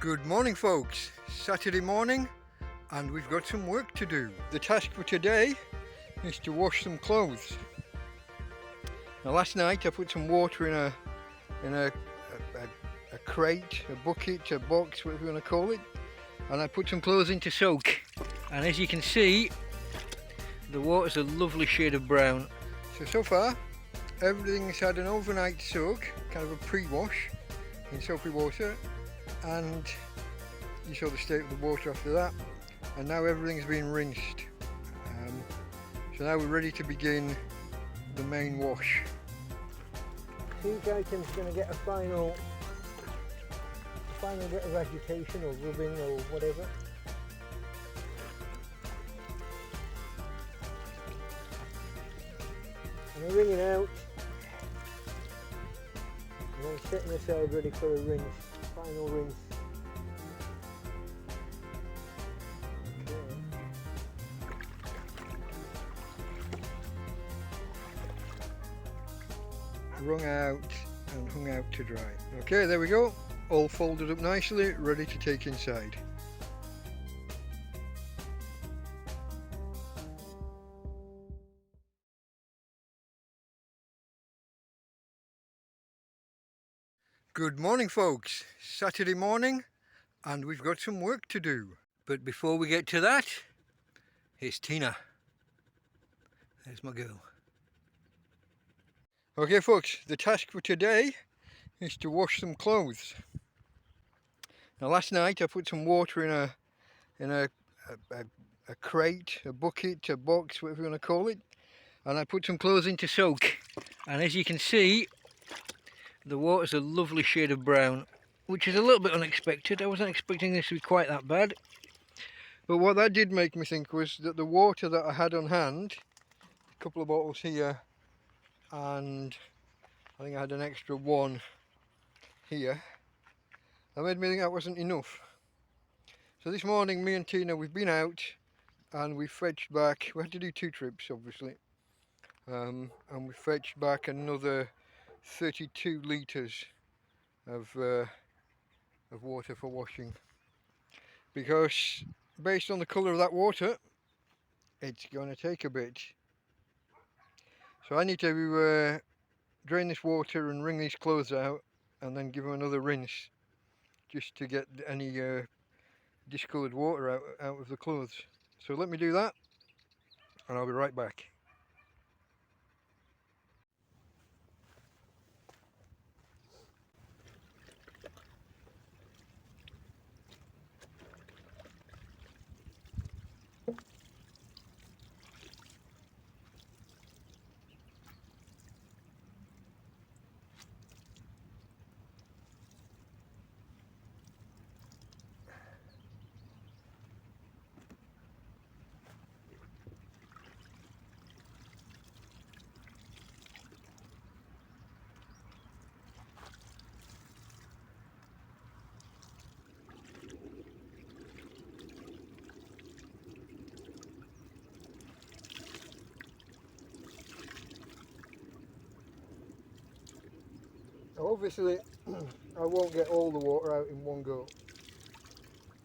Good morning folks, Saturday morning and we've got some work to do. The task for today is to wash some clothes. Now last night I put some water in a crate, a bucket, a box, whatever you want to call it, and I put some clothes in to soak, and as you can see the water's a lovely shade of brown. So far everything's had an overnight soak, kind of a pre-wash in soapy water, and you saw the state of the water after that, and now everything's been rinsed. So now we're ready to begin the main wash. Each item's going to get a final bit of agitation or rubbing or whatever. And I wring it out and then setting aside ready for a rinse, final rinse. Wrung out and hung out to dry. Okay, there we go, all folded up nicely, ready to take inside. Good morning folks, Saturday morning and we've got some work to do. But before we get to that, here's Tina. There's my girl. Okay folks, the task for today is to wash some clothes. Now last night I put some water in a crate, a bucket, a box, whatever you want to call it, and I put some clothes in to soak, and as you can see the water's a lovely shade of brown, which is a little bit unexpected. I wasn't expecting this to be quite that bad, but what that did make me think was that the water that I had on hand, a couple of bottles here, and I think I had an extra one here, that made me think that wasn't enough. So this morning me and Tina, we've been out and we fetched back, we had to do 2 trips obviously, and we fetched back another 32 litres of water for washing, because based on the colour of that water it's going to take a bit. So I need to drain this water and wring these clothes out and then give them another rinse just to get any discoloured water out of the clothes. So let me do that and I'll be right back. Obviously I won't get all the water out in one go,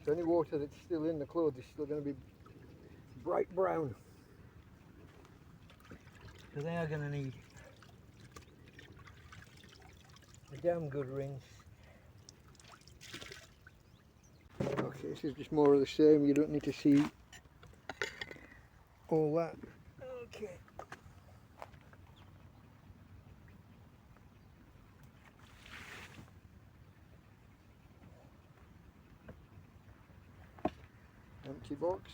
so any water that's still in the clothes is still going to be bright brown, so they are going to need a damn good rinse. Okay, this is just more of the same, you don't need to see all that. Okay. Empty box.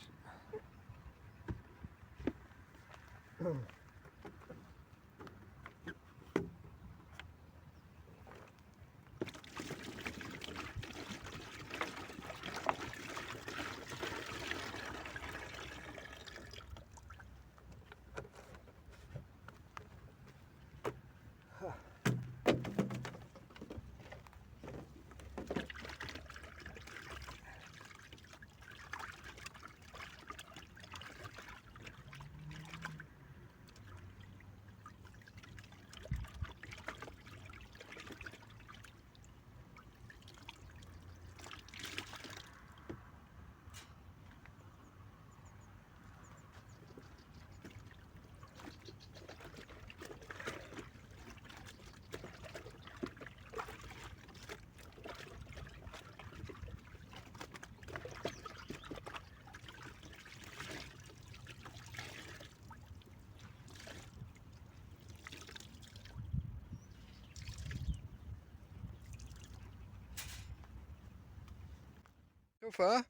So far,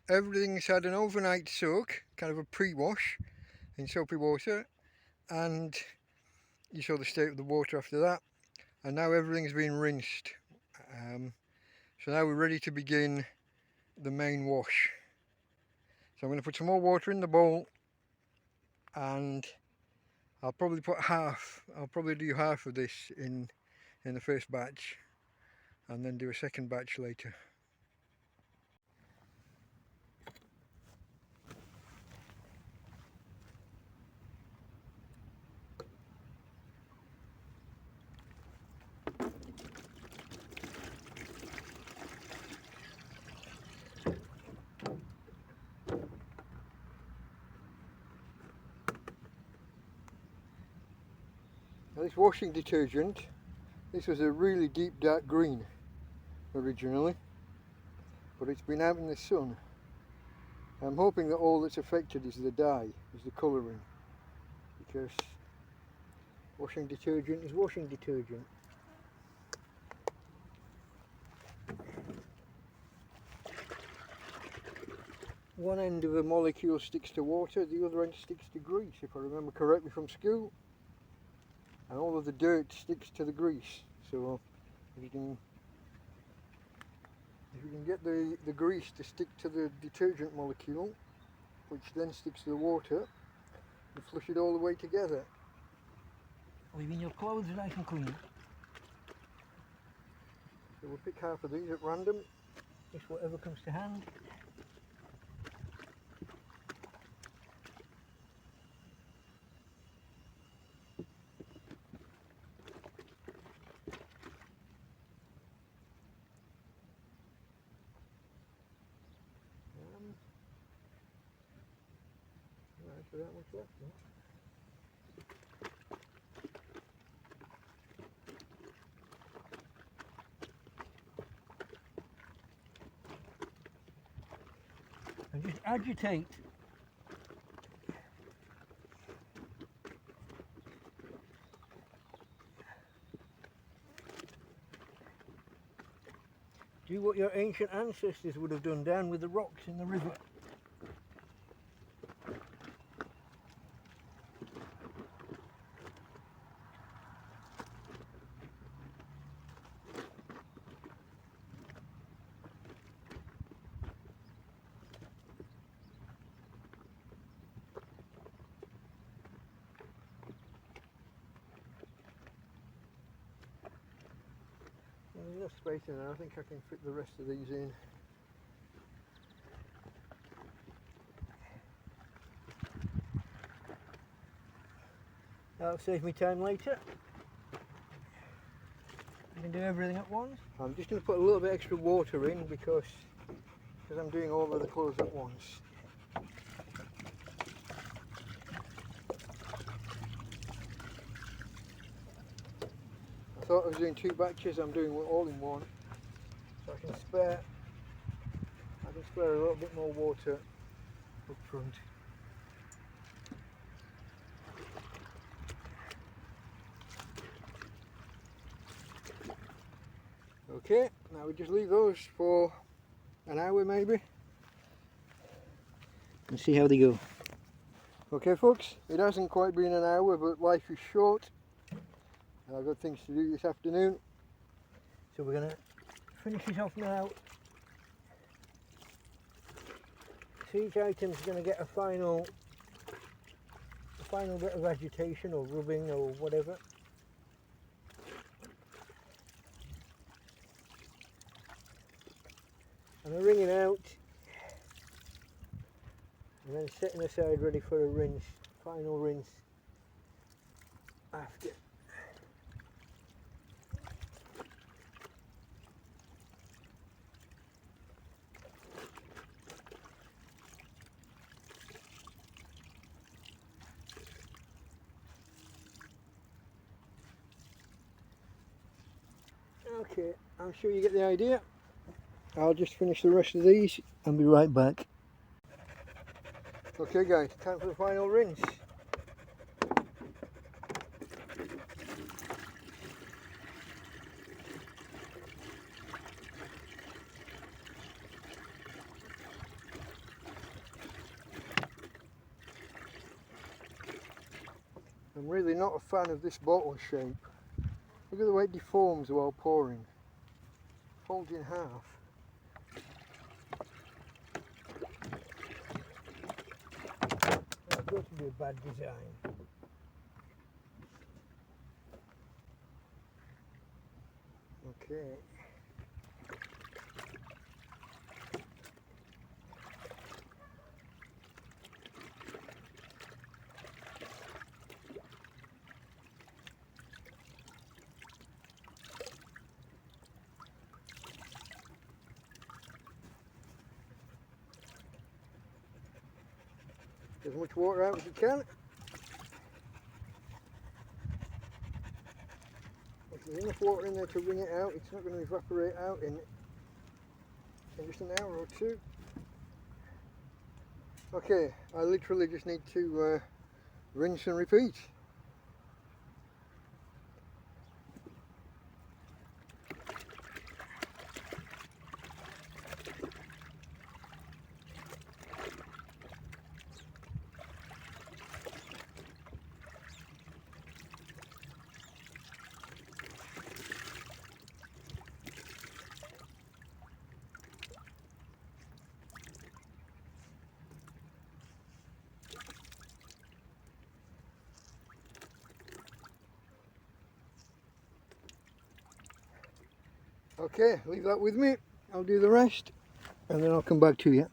everything's had an overnight soak, kind of a pre-wash in soapy water, and you saw the state of the water after that, and now everything's been rinsed. So now we're ready to begin the main wash. So I'm going to put some more water in the bowl, and I'll probably do half of this in the first batch, and then do a second batch later. Now this washing detergent, this was a really deep dark green originally, but it's been out in the sun. I'm hoping that all that's affected is the dye, is the colouring, because washing detergent is washing detergent. One end of a molecule sticks to water, the other end sticks to grease, if I remember correctly from school. And all of the dirt sticks to the grease. So if you can get the grease to stick to the detergent molecule, which then sticks to the water, you flush it all the way together, leaving your clothes nice and clean. So we'll pick half of these at random, just whatever comes to hand. That much left, no? And just agitate. Do what your ancient ancestors would have done down with the rocks in the river. There's enough space in there, I think I can fit the rest of these in. That'll save me time later. I can do everything at once. I'm just going to put a little bit extra water in because I'm doing all of the clothes at once. I thought I was doing 2 batches, I'm doing all in one. So I can spare a little bit more water up front. Okay, now we just leave those for an hour maybe and see how they go. Okay folks, it hasn't quite been an hour, but life is short and I've got things to do this afternoon, so we're going to finish it off now. So each item's going to get a final bit of agitation or rubbing or whatever. And I'm wringing out and then setting aside ready for a rinse, final rinse after. Okay, I'm sure you get the idea. I'll just finish the rest of these and be right back. Okay guys, time for the final rinse. I'm really not a fan of this bottle shape. Look at the way it deforms while pouring. Folds in half. That's got to be a bad design. Okay. Get as much water out as you can. If there's enough water in there to wring it out, it's not going to evaporate out in just an hour or two. Okay, I literally just need to rinse and repeat. Okay, leave that with me. I'll do the rest and then I'll come back to you.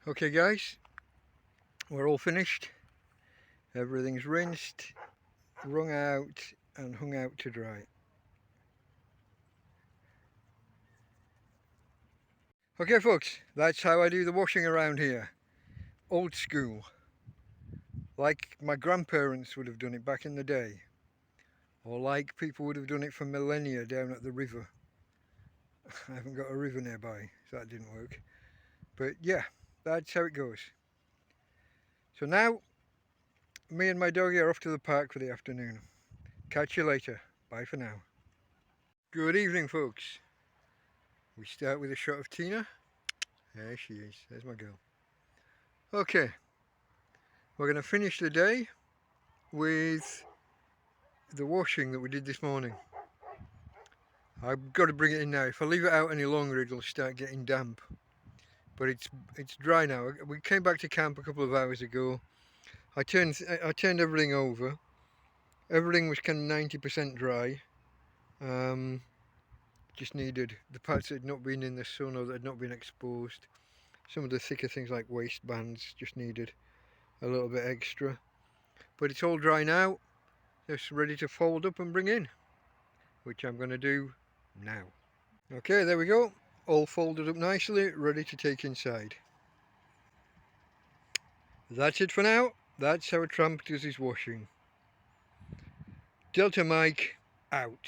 Okay guys, we're all finished. Everything's rinsed, wrung out and hung out to dry. Okay folks, that's how I do the washing around here. Old school. Like my grandparents would have done it back in the day. Or like people would have done it for millennia down at the river. I haven't got a river nearby, so that didn't work. But yeah, that's how it goes. So now, me and my doggy are off to the park for the afternoon. Catch you later. Bye for now. Good evening folks. We start with a shot of Tina. There she is, there's my girl. Okay, we're going to finish the day with the washing that we did this morning. I've got to bring it in now. If I leave it out any longer it'll start getting damp. But it's dry now. We came back to camp a couple of hours ago. I turned everything over. Everything was kind of 90% dry. Just needed the parts that had not been in the sun or that had not been exposed. Some of the thicker things like waistbands just needed a little bit extra. But it's all dry now. Just ready to fold up and bring in, which I'm going to do now. Okay, there we go. All folded up nicely, ready to take inside. That's it for now. That's how a tramp does his washing. Delta Mike out.